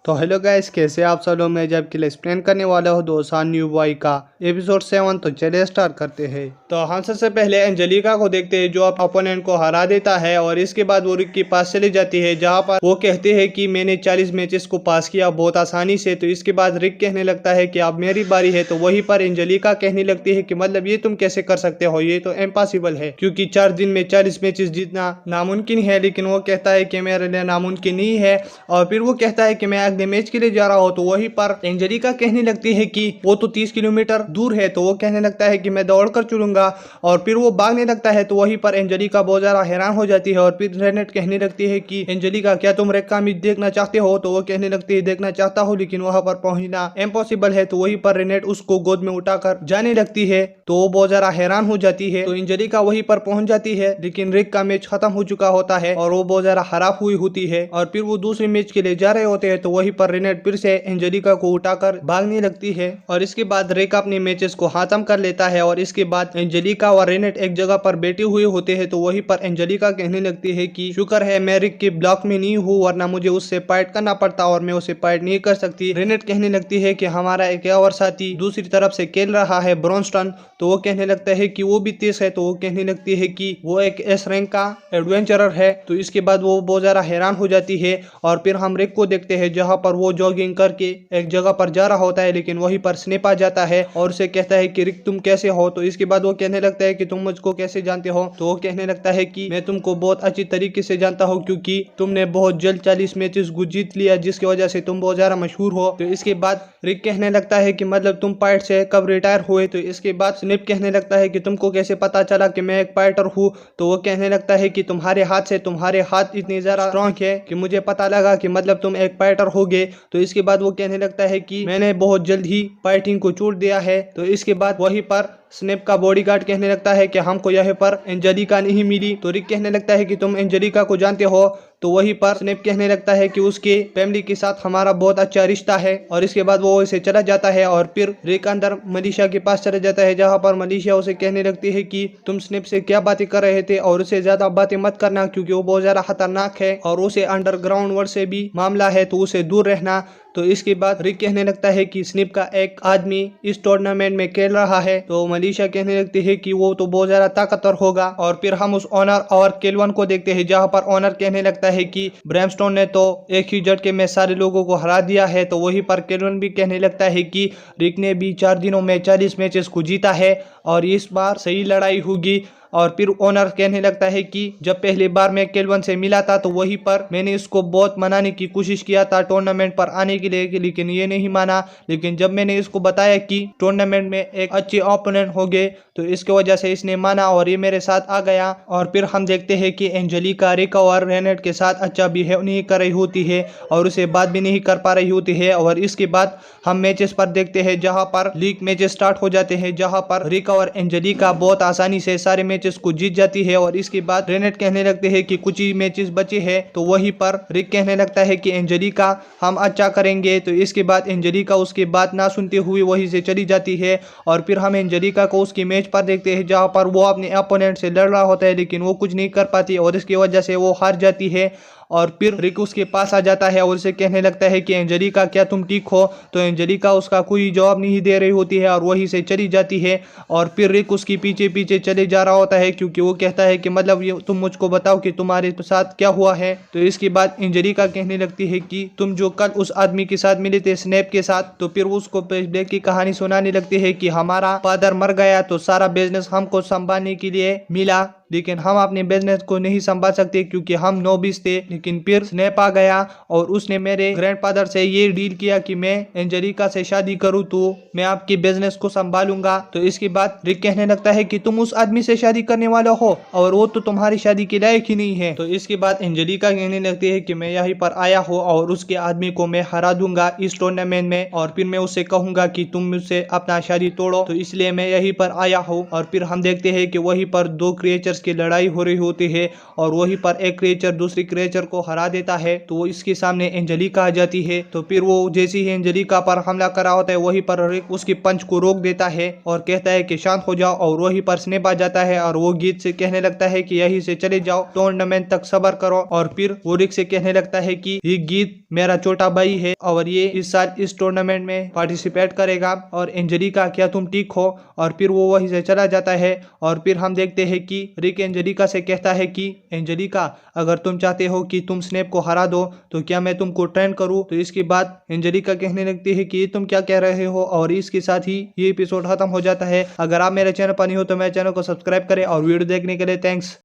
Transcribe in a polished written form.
तो hello guys, कैसे आप सब लोग। मैं जब के लिए एक्सप्लेन करने वाला हूँ दोसान न्यू बॉय का एपिसोड 7। तो चलिए स्टार्ट करते हैं। तो हम सबसे पहले एंजेलिका को देखते हैं जो अपोनेंट को हरा देता है और इसके बाद वो रिक के पास चली जाती है जहाँ पर वो कहते हैं कि मैंने 40 मैचेस को पास किया बहुत आसानी से। तो इसके बाद रिक कहने लगता है कि अब मेरी बारी है। तो वहीं पर एंजेलिका कहने लगती है कि मतलब ये तुम कैसे कर सकते हो, ये तो इम्पॉसिबल है क्योंकि 4 दिन में 40 मैचेस जीतना नामुमकिन है। लेकिन वो कहता है कि मेरे लिए नामुमकिन नहीं है और फिर वो कहता है कि मैं अगले मैच के लिए जा रहा हूँ। तो वहीं पर एंजेलिका कहने लगती है कि वो तो 30 किलोमीटर दूर है। तो वो कहने लगता है कि मैं दौड़ कर चलूंगा और फिर वो भागने लगता है। तो वहीं पर एंजेलिका बहुत ज्यादा हैरान हो जाती है और फिर रेनेट कहने लगती है कि एंजेलिका क्या तुम रेड का मैच देखना चाहते हो। तो वो कहने लगती है देखना चाहता हूँ लेकिन वहां पर पहुंचना इम्पॉसिबल है। तो वहीं पर रेनेट उसको गोद में उठाकर जाने लगती है तो वो बहुत ज्यादा हैरान हो जाती है। तो एंजेलिका वहीं पर पहुंच जाती है लेकिन रिक का मैच खत्म हो चुका होता है और वो बहुत ज्यादा खराब हुई होती है और फिर वो दूसरे मैच के लिए जा रहे होते हैं। तो वहीं पर रेनेट फिर से एंजेलिका को उठाकर भागने लगती है और इसके बाद रिक अपने मैचेस को खत्म कर लेता है और इसके बाद एंजेलिका और रेनेट एक जगह पर बैठे हुए होते हैं। तो वहीं पर एंजेलिका कहने लगती है कि शुक्र है मैं रिक के ब्लॉक में नहीं हूँ वरना मुझे उससे फाइट करना पड़ता और मैं उसे फाइट नहीं कर सकती। रेनेट कहने लगती है कि हमारा एक और साथी दूसरी तरफ से खेल रहा है ब्रॉन्स्टन। तो वो कहने लगता है कि वो भी तेज है। तो वो कहने लगती है कि वो एक एस रैंक का एडवेंचरर है। तो इसके बाद वो बहुत ज्यादा हैरान हो जाती है और फिर हम रिक को देखते हैं जहां पर वो जॉगिंग करके एक जगह पर जा रहा होता है लेकिन वहीं पर स्नेप आ जाता है और उसे कहता है कि रिक तुम कैसे हो। तो इसके बाद वो कहने लगता है कि तुम मुझको कैसे जानते हो। तो वो कहने लगता है कि मैं तुमको बहुत अच्छी तरीके से जानता हूँ क्योंकि तुमने बहुत जल्द 40 मैचेस जीत लिया जिसकी वजह से तुम बहुत ज्यादा मशहूर हो। तो इसके बाद रिक कहने लगता है कि मतलब तुम फाइट से कब रिटायर हुए। तो इसके बाद स्नेप कहने लगता है कि तुमको कैसे पता चला कि मैं एक फाइटर हूँ। तो वो कहने लगता है कि तुम्हारे हाथ इतने ज्यादा स्ट्रॉन्ग है कि मुझे पता लगा कि मतलब तुम एक फाइटर होगे। तो इसके बाद वो कहने लगता है कि मैंने बहुत जल्द ही फाइटिंग को छोड़ दिया है। तो इसके बाद वहीं पर स्नेप का बॉडीगार्ड कहने लगता है कि हमको यहाँ पर एंजेलिका नहीं मिली। तो रिक कहने लगता है कि तुम एंजेलिका को जानते हो। तो वहीं पर स्नेप कहने लगता है कि उसके फैमिली के साथ हमारा बहुत अच्छा रिश्ता है और इसके बाद वो इसे चला जाता है और फिर रिक अंदर मनीषा के पास चला जाता है जहां पर मनीषा उसे कहने लगती है कि तुम स्नेप से क्या बातें कर रहे थे और उसे ज्यादा बातें मत करना क्योंकि वो बहुत ज्यादा खतरनाक है और उसे अंडरग्राउंड वर्ल्ड से भी मामला है तो उसे दूर रहना। तो इसके बाद रिक कहने लगता है कि स्नेप का एक आदमी इस टूर्नामेंट में खेल रहा है। तो मनीषा कहने लगती है कि वो तो बहुत ज्यादा ताकतवर होगा और फिर हम उस ऑनर और केल्वन को देखते हैं जहां पर ऑनर कहने लगता है कि ब्रैमस्टोन ने तो एक ही झटके में सारे लोगों को हरा दिया है। तो वहीं पर केल्वन भी कहने लगता है कि रिक ने भी 4 दिनों में 40 मैचेस को जीता है और इस बार सही लड़ाई होगी। और फिर ओनर कहने लगता है कि जब पहली बार मैं केल्वन से मिला था तो वहीं पर मैंने इसको बहुत मनाने की कोशिश किया था टूर्नामेंट पर आने के लिए लेकिन ये नहीं माना। लेकिन जब मैंने इसको बताया कि टूर्नामेंट में एक अच्छे ओपोनेंट होंगे तो इसकी वजह से इसने माना और ये मेरे साथ आ गया। और फिर हम देखते हैं कि एंजेलिका रिक और रेनेट के साथ अच्छा बिहेव नहीं कर रही होती है और उसे बात भी नहीं कर पा रही होती है। और इसके बाद हम मैचेस पर देखते हैं जहां पर लीग मैचेस स्टार्ट हो जाते हैं जहां पर रिक और एंजेलिका बहुत आसानी से सारे मैचेस को जीत जाती है। और इसके बाद रेनेट कहने लगते हैं कि कुछ ही मैचेस बचे हैं। तो वहीं पर रिक कहने लगता है कि एंजेलिका हम अच्छा करेंगे। तो इसके बाद एंजेलिका उसकी बात ना सुनते हुए वहीं से चली जाती है और फिर हम एंजेलिका को उसकी मैच पर देखते हैं जहां पर वो अपने अपोनेंट से लड़ रहा होता है लेकिन वो कुछ नहीं कर पाती और इसकी वजह से वो हार जाती है। और फिर रिक उसके पास आ जाता है और उसे कहने लगता है कि एंजेलिका क्या तुम ठीक हो। तो एंजेलिका उसका कोई जवाब नहीं दे रही होती है और वहीं से चली जाती है और फिर रिक उसकी पीछे पीछे चले जा रहा होता है क्योंकि वो कहता है कि मतलब ये तुम मुझको बताओ कि तुम्हारे साथ क्या हुआ है। तो इसके बाद एंजेलिका कहने लगती है कि तुम जो कल उस आदमी के साथ मिले थे स्नेप के साथ। तो फिर उसको फ्लैशबैक की कहानी सुनाने लगती है कि हमारा फादर मर गया तो सारा बिजनेस हमको संभालने के लिए मिला लेकिन हम अपने बिजनेस को नहीं संभाल सकते क्योंकि हम नोबिस थे। लेकिन फिर स्नेप आ गया और उसने मेरे ग्रैंडफादर से ये डील किया कि मैं एंजेलिका से शादी करूं तो मैं आपके बिजनेस को संभालूंगा। तो इसके बाद रिक कहने लगता है कि तुम उस आदमी से शादी करने वाला हो और वो तो तुम्हारी शादी के लायक ही नहीं है। तो इसके बाद एंजेलिका कहने लगती है कि मैं यहीं पर आया हूँ और उसके आदमी को मैं हरा दूंगा इस टूर्नामेंट में और फिर मैं उससे कहूंगा कि तुम मुझसे अपना शादी तोड़ो। तो इसलिए मैं यहीं पर आया हूँ। और फिर हम देखते हैं कि वहीं पर 2 क्रिएचर्स की लड़ाई हो रही होती है और वहीं पर एक क्रिएचर दूसरी क्रिएचर को हरा देता है तो वो इसके सामने एंजेलिका आ जाती है। तो फिर वो जैसे ही एंजेलिका पर हमला कर रहा होता है वहीं पर रिक उसकी पंच को रोक देता है और कहता है कि शांत हो जाओ, और वहीं पर स्नेप आ जाता है और वो गीत से कहने लगता है कि यहीं से चले जाओ, टूर्नामेंट तक सब्र करो। और फिर वो रिक से कहने लगता है कि ये गीत मेरा छोटा भाई है और ये इस साल इस टूर्नामेंट में पार्टिसिपेट करेगा, और एंजेलिका क्या तुम ठीक हो? और फिर वो वहीं से चला जाता है। और फिर हम देखते हैं कि रिक एंजेलिका से कहता है कि एंजेलिका, अगर तुम चाहते हो कि तुम स्नेप को हरा दो तो क्या मैं तुमको ट्रेन करूं? तो इसके बाद एंजेलिका कहने लगती है कि तुम क्या कह रहे हो, और इसके साथ ही ये एपिसोड खत्म हो जाता है। अगर आप मेरे चैनल पर नहीं हो तो मेरे चैनल को सब्सक्राइब करें और वीडियो देखने के लिए थैंक्स।